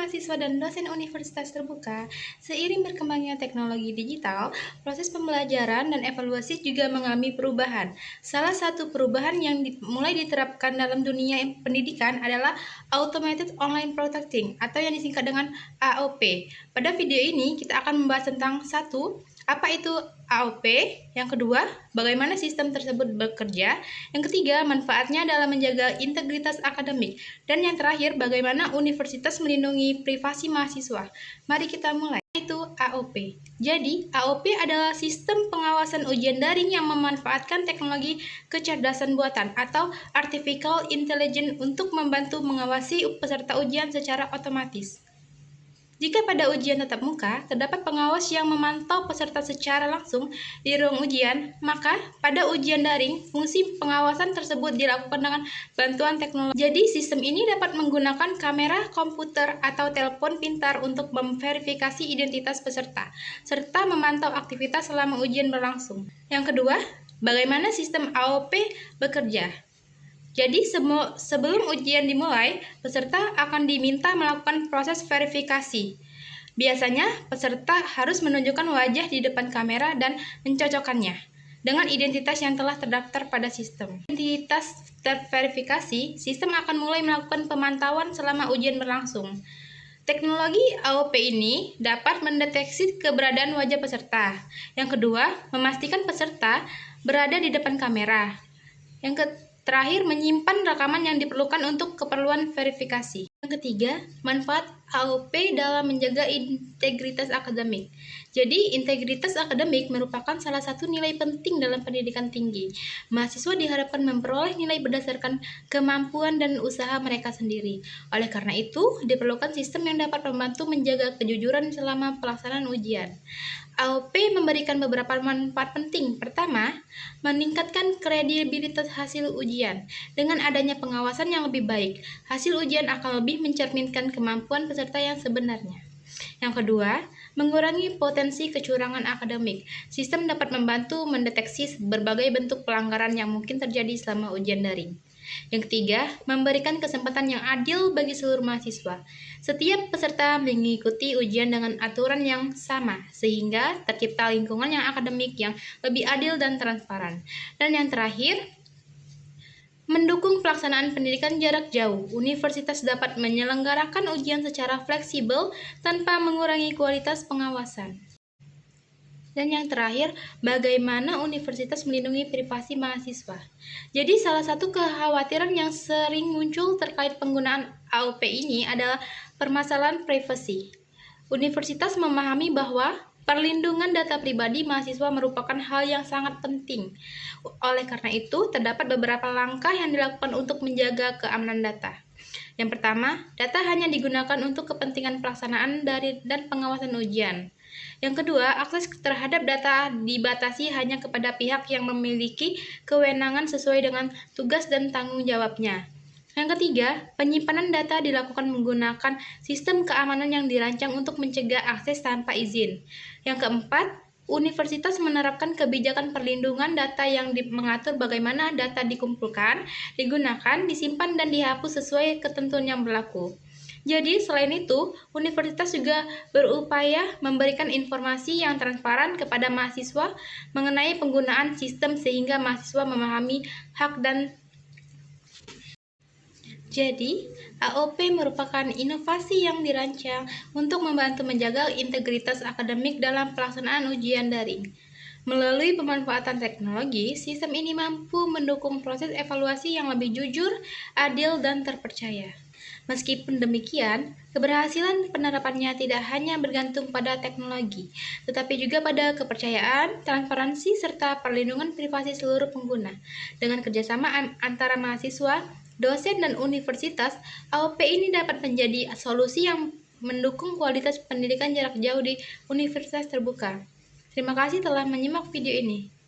mahasiswa dan dosen universitas terbuka, seiring berkembangnya teknologi digital, proses pembelajaran dan evaluasi juga mengalami perubahan. Salah satu perubahan yang mulai diterapkan dalam dunia pendidikan adalah Automated Online Proctoring atau yang disingkat dengan AOP. Pada video ini kita akan membahas tentang satu, apa itu AOP? Yang kedua, bagaimana sistem tersebut bekerja? Yang ketiga, manfaatnya dalam menjaga integritas akademik. Dan yang terakhir, bagaimana universitas melindungi privasi mahasiswa. Mari kita mulai. Itu AOP. Jadi, AOP adalah sistem pengawasan ujian daring yang memanfaatkan teknologi kecerdasan buatan atau artificial intelligence untuk membantu mengawasi peserta ujian secara otomatis. Jika pada ujian tatap muka, terdapat pengawas yang memantau peserta secara langsung di ruang ujian, maka pada ujian daring, fungsi pengawasan tersebut dilakukan dengan bantuan teknologi. Jadi, sistem ini dapat menggunakan kamera, komputer, atau telepon pintar untuk memverifikasi identitas peserta, serta memantau aktivitas selama ujian berlangsung. Yang kedua, bagaimana sistem AOP bekerja? Jadi sebelum ujian dimulai, peserta akan diminta melakukan proses verifikasi. Biasanya, peserta harus menunjukkan wajah di depan kamera dan mencocokkannya dengan identitas yang telah terdaftar pada sistem. Identitas terverifikasi, sistem akan mulai melakukan pemantauan selama ujian berlangsung. Teknologi AOP ini dapat mendeteksi keberadaan wajah peserta. Yang kedua, memastikan peserta berada di depan kamera. Yang terakhir, menyimpan rekaman yang diperlukan untuk keperluan verifikasi. Yang ketiga, manfaat AOP dalam menjaga integritas akademik. Jadi, integritas akademik merupakan salah satu nilai penting dalam pendidikan tinggi. Mahasiswa diharapkan memperoleh nilai berdasarkan kemampuan dan usaha mereka sendiri. Oleh karena itu, diperlukan sistem yang dapat membantu menjaga kejujuran selama pelaksanaan ujian. AOP memberikan beberapa manfaat penting. Pertama, meningkatkan kredibilitas hasil ujian. Dengan adanya pengawasan yang lebih baik, hasil ujian akan lebih mencerminkan kemampuan peserta yang sebenarnya. Yang kedua, mengurangi potensi kecurangan akademik. Sistem dapat membantu mendeteksi berbagai bentuk pelanggaran yang mungkin terjadi selama ujian daring. Yang ketiga, memberikan kesempatan yang adil bagi seluruh mahasiswa. Setiap peserta mengikuti ujian dengan aturan yang sama, sehingga tercipta lingkungan yang akademik yang lebih adil dan transparan. Dan yang terakhir, mendukung pelaksanaan pendidikan jarak jauh. Universitas dapat menyelenggarakan ujian secara fleksibel tanpa mengurangi kualitas pengawasan. Dan yang terakhir, bagaimana universitas melindungi privasi mahasiswa. Jadi salah satu kekhawatiran yang sering muncul terkait penggunaan AOP ini adalah permasalahan privasi. Universitas memahami bahwa perlindungan data pribadi mahasiswa merupakan hal yang sangat penting. Oleh karena itu, terdapat beberapa langkah yang dilakukan untuk menjaga keamanan data. Yang pertama, data hanya digunakan untuk kepentingan pelaksanaan dan pengawasan ujian. Yang kedua, akses terhadap data dibatasi hanya kepada pihak yang memiliki kewenangan sesuai dengan tugas dan tanggung jawabnya. Yang ketiga, penyimpanan data dilakukan menggunakan sistem keamanan yang dirancang untuk mencegah akses tanpa izin. Yang keempat, universitas menerapkan kebijakan perlindungan data yang mengatur bagaimana data dikumpulkan, digunakan, disimpan, dan dihapus sesuai ketentuan yang berlaku. Jadi, selain itu, universitas juga berupaya memberikan informasi yang transparan kepada mahasiswa mengenai penggunaan sistem sehingga mahasiswa memahami hak dan. Jadi, AOP merupakan inovasi yang dirancang untuk membantu menjaga integritas akademik dalam pelaksanaan ujian daring. Melalui pemanfaatan teknologi, sistem ini mampu mendukung proses evaluasi yang lebih jujur, adil, dan terpercaya. Meskipun demikian, keberhasilan penerapannya tidak hanya bergantung pada teknologi, tetapi juga pada kepercayaan, transparansi, serta perlindungan privasi seluruh pengguna. Dengan kerjasama antara mahasiswa, dosen, dan universitas, AOP ini dapat menjadi solusi yang mendukung kualitas pendidikan jarak jauh di universitas terbuka. Terima kasih telah menyimak video ini.